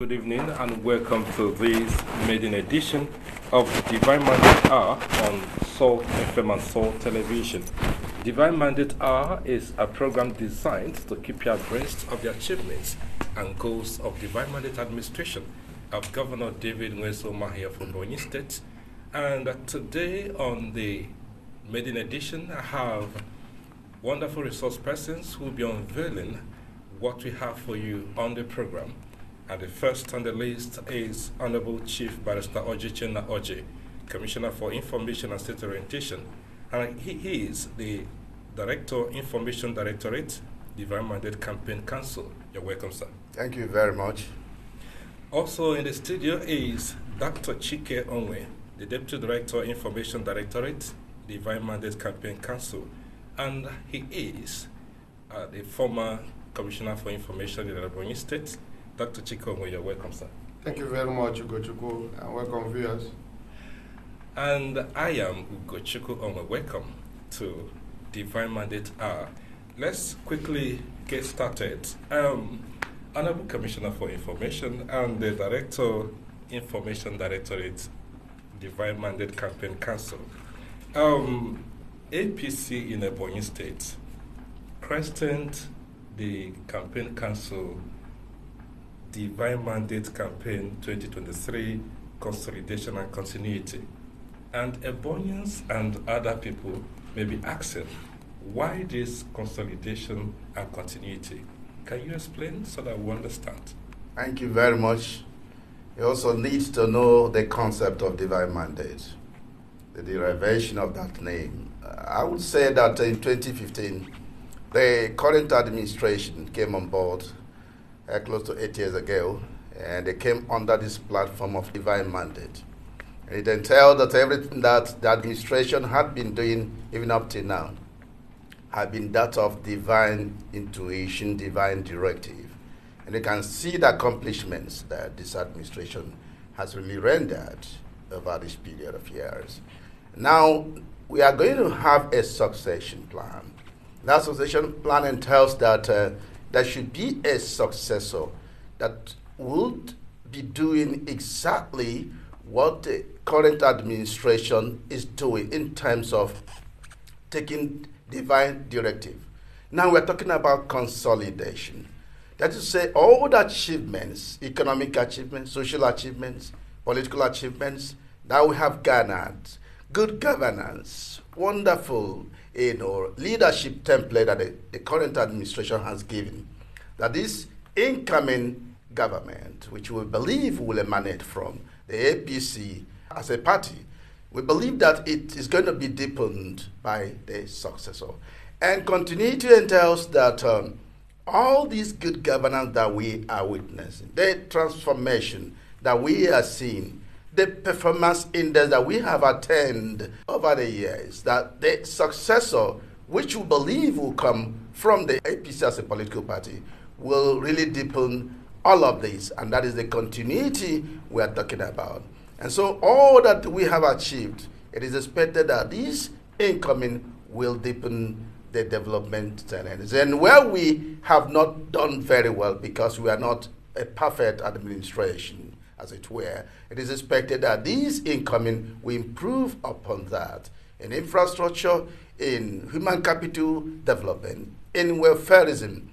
Good evening and welcome to this maiden edition of Divine Mandate Hour on Soul FM and Soul Television. Divine Mandate Hour is a program designed to keep you abreast of the achievements and goals of Divine Mandate Administration of Governor David Umahi of Ebonyi State. And today on the maiden edition, I have wonderful resource persons who will be unveiling what we have for you on the program. And the first on the list is Honorable Chief Barrister Orji, Commissioner for Information and State Orientation. And he is the Director, Information Directorate, Divine Mandate Campaign Council. You're welcome, sir. Thank you very much. Also in the studio is Dr. Rt Hon, the Deputy Director, Information Directorate, Divine Mandate Campaign Council. And he is the former Commissioner for Information in Ebonyi State. Dr. Rt Hon, you're welcome, sir. Thank you very much, Uche, and welcome, viewers. And I am Uche Hon. Welcome to Divine Mandate Hour. Let's quickly get started. Honorable Commissioner for Information and the Director, Information Directorate, Divine Mandate Campaign Council. APC in Ebonyi State christened the Campaign Council Divine Mandate Campaign 2023 Consolidation and Continuity. And Ebonians and other people may be asking, why this consolidation and continuity? Can you explain so that we understand? Thank you very much. You also need to know the concept of divine mandate, the derivation of that name. I would say that in 2015, the current administration came on board close to 8 years ago, and they came under this platform of divine mandate. And it entailed that everything that the administration had been doing, even up to now, had been that of divine intuition, divine directive. And you can see the accomplishments that this administration has really rendered over this period of years. Now, we are going to have a succession plan. That succession plan entails that there should be a successor that would be doing exactly what the current administration is doing in terms of taking divine directive. Now we're talking about consolidation. That is to say, all the achievements, economic achievements, social achievements, political achievements that we have garnered, good governance, wonderful leadership template that the current administration has given, that this incoming government, which we believe will emanate from the APC as a party, we believe that it is going to be deepened by the successor. And continuity entails that all these good governance that we are witnessing, the transformation that we are seeing, the performance index that we have attained over the years, that the successor, which we believe will come from the APC as a political party, will really deepen all of this. And that is the continuity we are talking about. And so all that we have achieved, it is expected that this incoming will deepen the development tendencies. And where we have not done very well because we are not a perfect administration, as it were, it is expected that these incoming will improve upon that in infrastructure, in human capital development, in welfareism.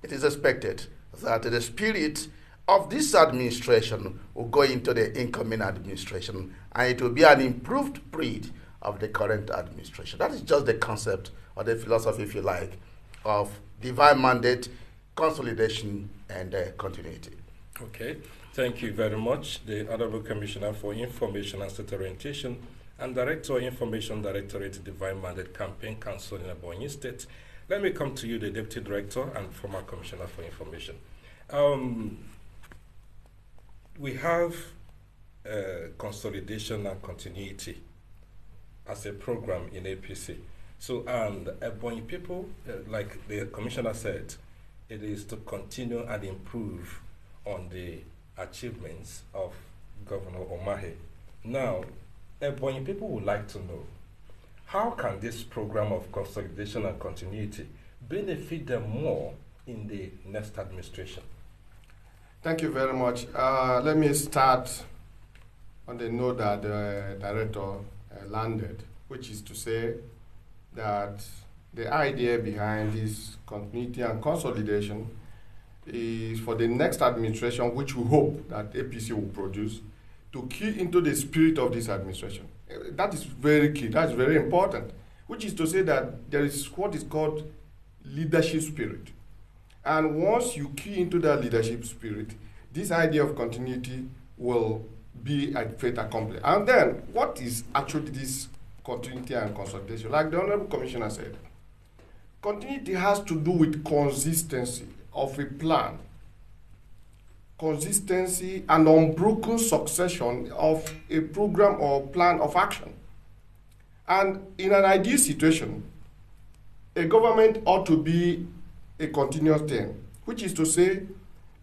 It is expected that the spirit of this administration will go into the incoming administration, and it will be an improved breed of the current administration. That is just the concept or the philosophy, if you like, of divine mandate, consolidation, and continuity. Okay. Thank you very much, the Honorable Commissioner for Information and State Orientation and Director, Information Directorate, Divine Mandate Campaign Council in Ebonyi State. Let me come to you, the Deputy Director and former Commissioner for Information. We have consolidation and continuity as a program in APC. So, and Ebonyi people, like the Commissioner said, it is to continue and improve on the achievements of Governor Umahi. Now, Ebonyi people would like to know, how can this program of consolidation and continuity benefit them more in the next administration? Thank you very much. Let me start on the note that the director landed, which is to say that the idea behind this continuity and consolidation is for the next administration, which we hope that APC will produce, to key into the spirit of this administration. That is very key, that is very important, which is to say that there is what is called leadership spirit. And once you key into that leadership spirit, this idea of continuity will be a fait accompli. And then, what is actually this continuity and consolidation? Like the Honorable Commissioner said, continuity has to do with consistency of a plan, consistency and unbroken succession of a program or plan of action. And in an ideal situation, a government ought to be a continuous thing, which is to say,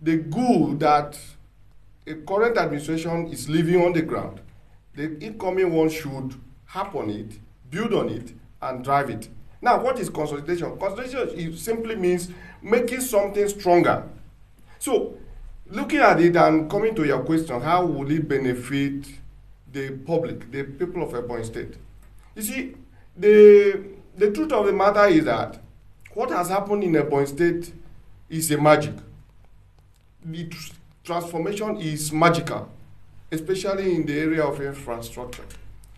the good that a current administration is leaving on the ground, the incoming one should harp on it, build on it, and drive it. Now, what is consolidation? Consolidation simply means making something stronger. So, looking at it and coming to your question, how will it benefit the public, the people of Ebonyi State? You see, the truth of the matter is that what has happened in Ebonyi State is a magic. The transformation is magical, especially in the area of infrastructure.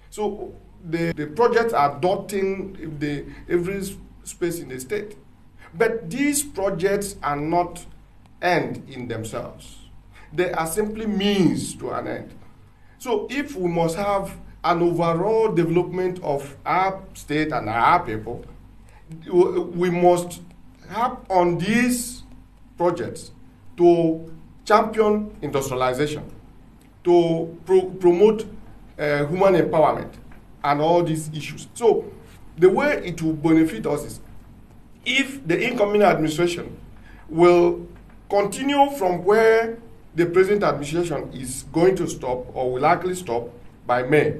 So the projects are dotting every space in the state. But these projects are not end in themselves. They are simply means to an end. So if we must have an overall development of our state and our people, we must have on these projects to champion industrialization, to promote human empowerment and all these issues. So the way it will benefit us is if the incoming administration will continue from where the present administration is going to stop or will likely stop by May,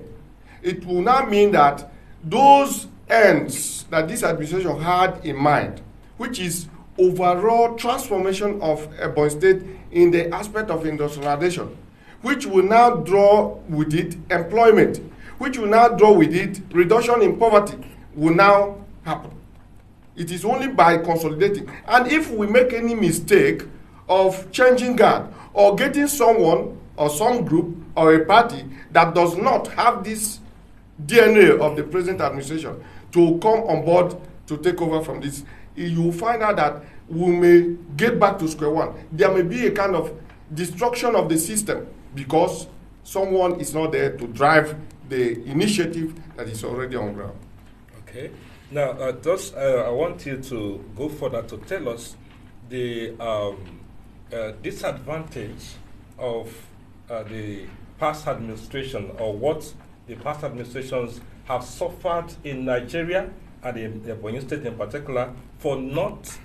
it will now mean that those ends that this administration had in mind, which is overall transformation of Ebonyi State in the aspect of industrialization, which will now draw with it employment, which will now draw with it reduction in poverty, will now happen. It is only by consolidating. And if we make any mistake of changing guard or getting someone or some group or a party that does not have this DNA of the present administration to come on board to take over from this, you will find out that we may get back to square one. There may be a kind of destruction of the system because someone is not there to drive the initiative that is already on ground. Okay. Now, I want you to go further to tell us the disadvantage of the past administration, or what the past administrations have suffered in Nigeria and in Ebonyi State in particular for not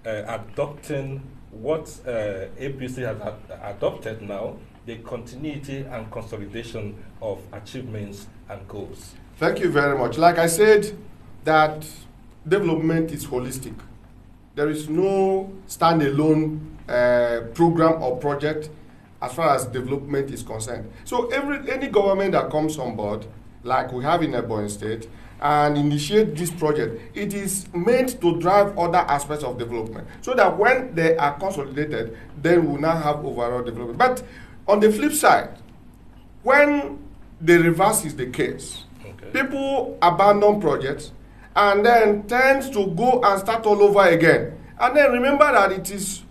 adopting what APC has adopted now, the continuity and consolidation of achievements and goals. Thank you very much. Like I said, that development is holistic. There is no standalone program or project as far as development is concerned. So any government that comes on board, like we have in Ebonyi State, and initiate this project, it is meant to drive other aspects of development so that when they are consolidated, then we'll now have overall development. But on the flip side, when the reverse is the case, people abandon projects and then tend to go and start all over again. And then remember that it is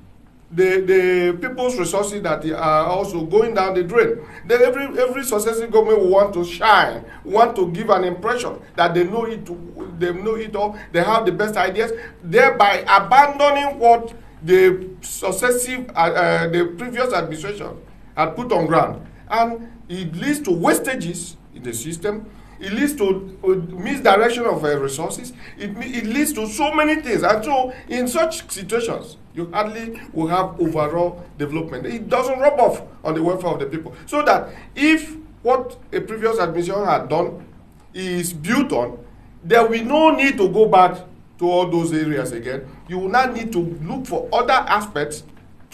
the people's resources that are also going down the drain. Then every successive government will want to shine, want to give an impression that they know it all, they have the best ideas, thereby abandoning what the successive, the previous administration had put on ground. And it leads to wastages in the system. It leads to misdirection of resources. It leads to so many things. And so in such situations, you hardly will have overall development. It doesn't rub off on the welfare of the people. So that if what a previous administration had done is built on, there will be no need to go back to all those areas again. You will not need to look for other aspects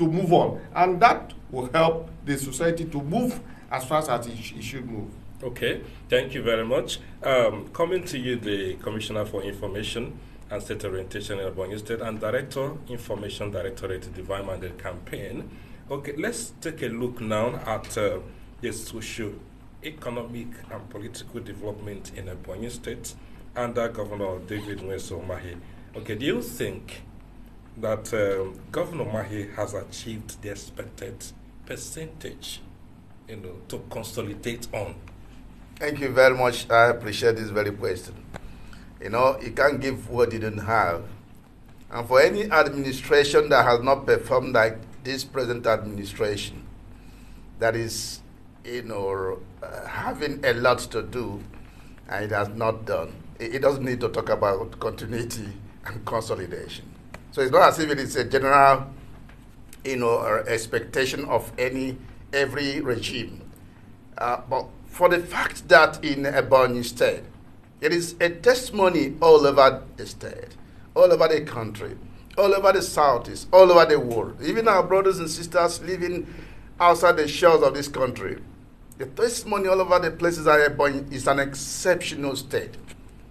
to move on. And that will help the society to move as fast as it should move. Okay, thank you very much. Coming to you, the Commissioner for Information and State Orientation in Ebonyi State and Director, Information Directorate, Divine Mandate Campaign. Okay, let's take a look now at the socio-economic and political development in Ebonyi State under Governor David Umahi. Okay, do you think that Governor Umahi has achieved the expected percentage, to consolidate on? Thank you very much. I appreciate this very question. You can't give what you don't have. And for any administration that has not performed like this present administration, that is, having a lot to do, and it has not done, it doesn't need to talk about continuity and consolidation. So it's not as if it is a general, expectation of every regime. But for the fact that in Ebonyi State, it is a testimony all over the state, all over the country, all over the Southeast, all over the world. Even our brothers and sisters living outside the shores of this country, the testimony all over the places that Ebonyi is an exceptional state,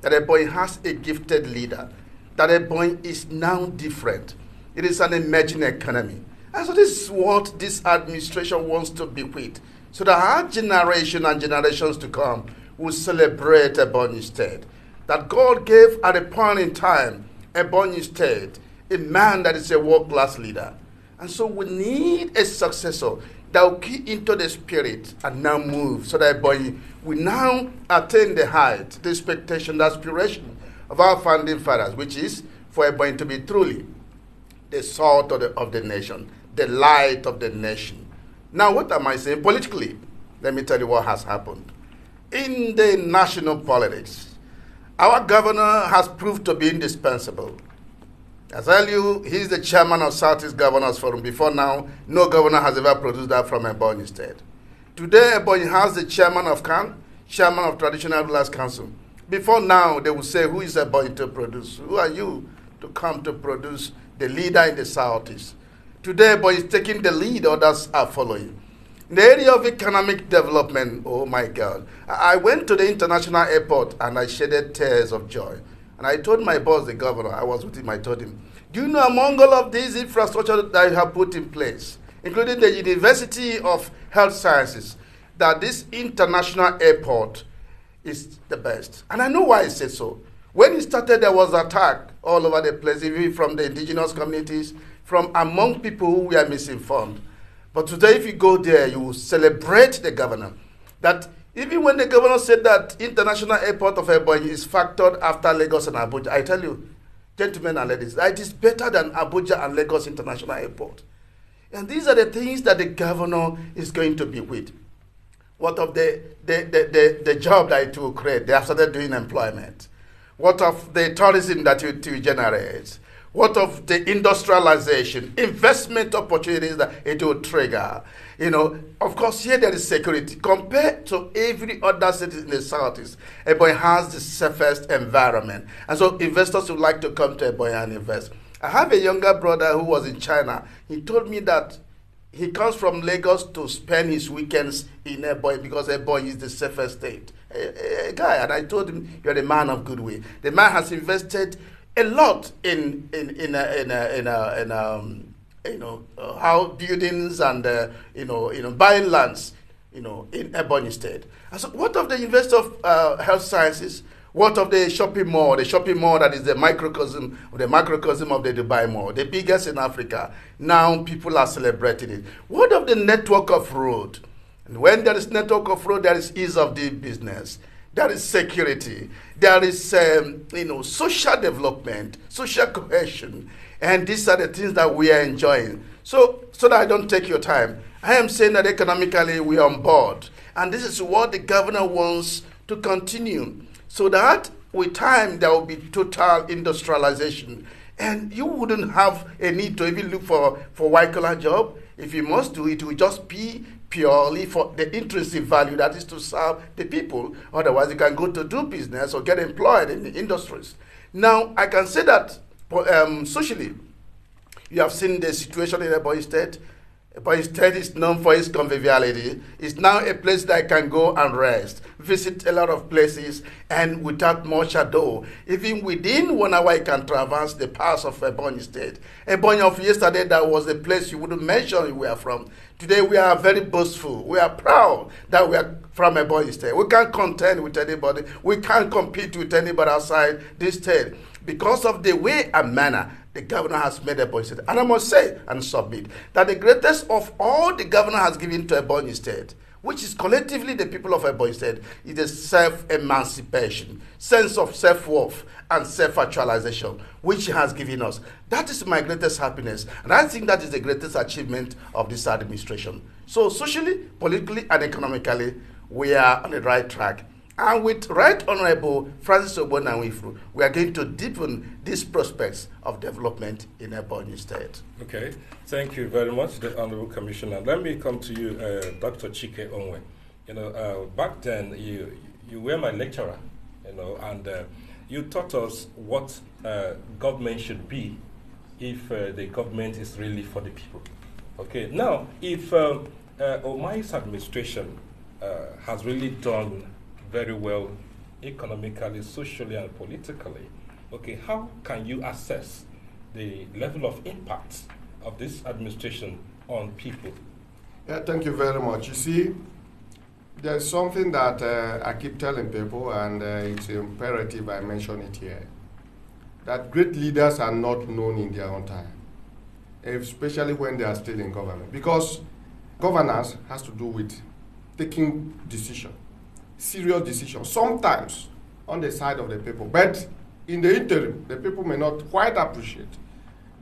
that Ebonyi has a gifted leader, that Ebonyi is now different. It is an emerging economy. And so this is what this administration wants to bequeath, so that our generation and generations to come will celebrate Ebonyi State. That God gave at a point in time Ebonyi State a man that is a world-class leader. And so we need a successor that will key into the spirit and now move, so that Ebonyi will now attain the height, the expectation, the aspiration of our founding fathers, which is for Ebonyi to be truly the salt of the nation, the light of the nation. Now, what am I saying politically? Let me tell you what has happened. In the national politics, our governor has proved to be indispensable. I tell you, he's the chairman of Southeast Governors Forum. Before now, no governor has ever produced that from Ebonyi State. Today, Ebonyi has the chairman of Comm, chairman of Traditional Rulers Council. Before now, they will say, who is Ebonyi to produce? Who are you to come to produce the leader in the Southeast? Today, Ebonyi is taking the lead, others are following. In the area of economic development, oh my God, I went to the international airport and I shedded tears of joy. And I told my boss, the governor, I was with him, I told him, do you know among all of these infrastructure that you have put in place, including the University of Health Sciences, that this international airport is the best? And I know why I said so. When it started, there was attack all over the place, even from the indigenous communities, from among people who were misinformed. But today, if you go there, you will celebrate the governor. That even when the governor said that international airport of Ebonyi is factored after Lagos and Abuja, I tell you, gentlemen and ladies, it is better than Abuja and Lagos International Airport. And these are the things that the governor is going to be with. What of the job that it will create? They have started doing employment. What of the tourism that it will generate? What of the industrialization, investment opportunities that it will trigger? Of course, here there is security. Compared to every other city in the Southeast, Ebonyi has the safest environment. And so investors would like to come to Ebonyi and invest. I have a younger brother who was in China. He told me that he comes from Lagos to spend his weekends in Ebonyi because Ebonyi is the safest state. A guy, and I told him, you're a man of goodwill. The man has invested a lot in how buildings and buying lands in Ebonyi State. And so what of the University of Health Sciences? What of the shopping mall? The shopping mall that is the microcosm of the Dubai Mall, the biggest in Africa. Now people are celebrating it. What of the network of road? And when there is network of road, there is ease of doing business. There is security. There is social development, social cohesion. And these are the things that we are enjoying. So that I don't take your time, I am saying that economically we are on board. And this is what the governor wants to continue. So that with time there will be total industrialization. And you wouldn't have a need to even look for white-collar job. If you must do it, will just be purely for the intrinsic value, that is to serve the people. Otherwise, you can go to do business or get employed in the industries. Now, I can say that socially, You have seen the situation in Ebonyi State. Ebonyi State is known for its conviviality. It's now a place that I can go and rest, visit a lot of places, and without much ado. Even within 1 hour, I can traverse the parts of Ebonyi State. Ebonyi of yesterday, that was a place you wouldn't mention we are from. Today, we are very boastful. We are proud that we are from Ebonyi State. We can't contend with anybody. We can't compete with anybody outside this state because of the way and manner the governor has made Ebonyi State. And I must say and submit that the greatest of all the governor has given to Ebonyi State, which is collectively the people of Ebonyi State, is the self-emancipation, sense of self-worth and self-actualization, which he has given us. That is my greatest happiness. And I think that is the greatest achievement of this administration. So socially, politically, and economically, we are on the right track. And with Right Honorable Francis Obona Nwifuru, we are going to deepen these prospects of development in Ebonyi State. Okay, thank you very much, the Honorable Commissioner. Let me come to you, Dr. Chike Onwe. Back then you were my lecturer, and you taught us what government should be if the government is really for the people. Okay, now if Umahi's administration has really done very well economically, socially, and politically, okay, how can you assess the level of impact of this administration on people? Yeah, thank you very much. You see, there's something that I keep telling people, and it's imperative I mention it here, that great leaders are not known in their own time, especially when they are still in government, because governance has to do with taking decisions. Serious decisions, sometimes on the side of the people, but in the interim, the people may not quite appreciate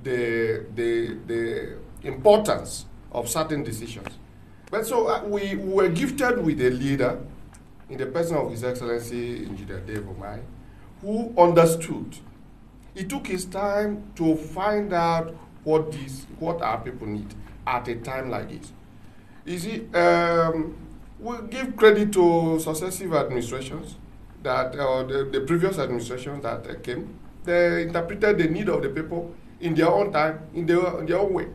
the importance of certain decisions. But so we were gifted with a leader in the person of His Excellency Engineer Umahi, who understood. He took his time to find out what our people need at a time like this. You see, we give credit to successive administrations that, the previous administrations that came. They interpreted the need of the people in their own time, in their own way.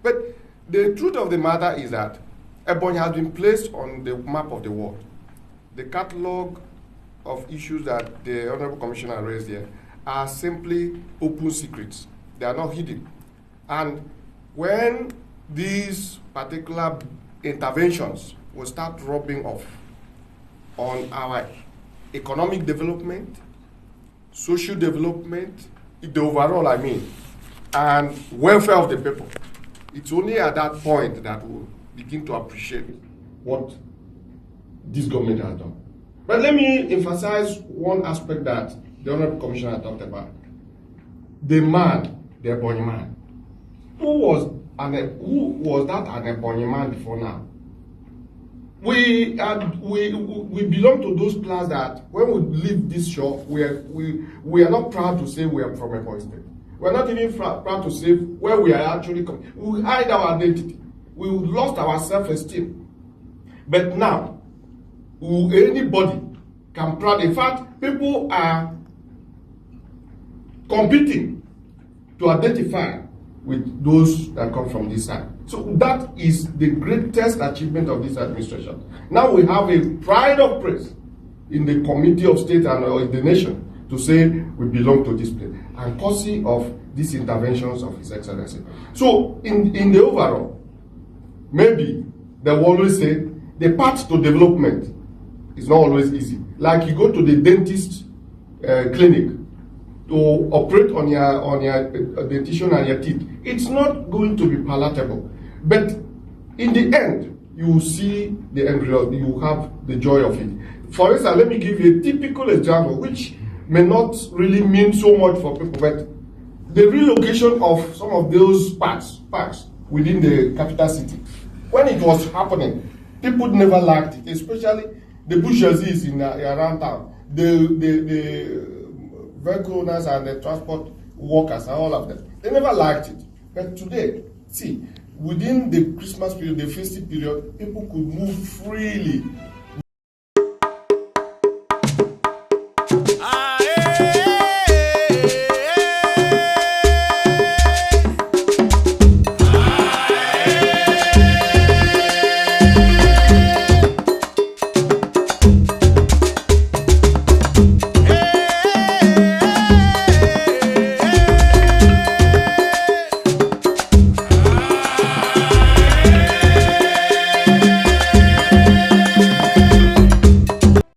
But the truth of the matter is that Ebonyi has been placed on the map of the world. The catalog of issues that the Honorable Commissioner raised here are simply open secrets. They are not hidden. And when these particular interventions will start rubbing off on our economic development, social development, the overall, and welfare of the people. It's only at that point that we'll begin to appreciate what this government has done. But let me emphasize one aspect that the Honorable Commissioner talked about. The man, the Ebonyi man. Who was that an Ebonyi man before now? We belong to those class that when we leave this shore, we are not proud to say we are from Ebonyi State. We are not even proud to say where we are actually coming. We hide our identity. We lost our self-esteem. But now, anybody can proud. In fact, people are competing to identify with those that come from this side. So that is the greatest achievement of this administration. Now we have a pride of praise in the Committee of State and in the nation to say we belong to this place, and courtesy of these interventions of His Excellency. So in the overall, maybe they will always say the path to development is not always easy. Like you go to the dentist clinic to operate on your dentition and your teeth, it's not going to be palatable. But in the end, you will see the end result. You will have the joy of it. For instance, let me give you a typical example, which may not really mean so much for people, but the relocation of some of those parks within the capital city. When it was happening, people never liked it, especially the bourgeoisie in around town, the vehicle owners and the transport workers and all of them. They never liked it. But today, see, within the Christmas period, the festive period, people could move freely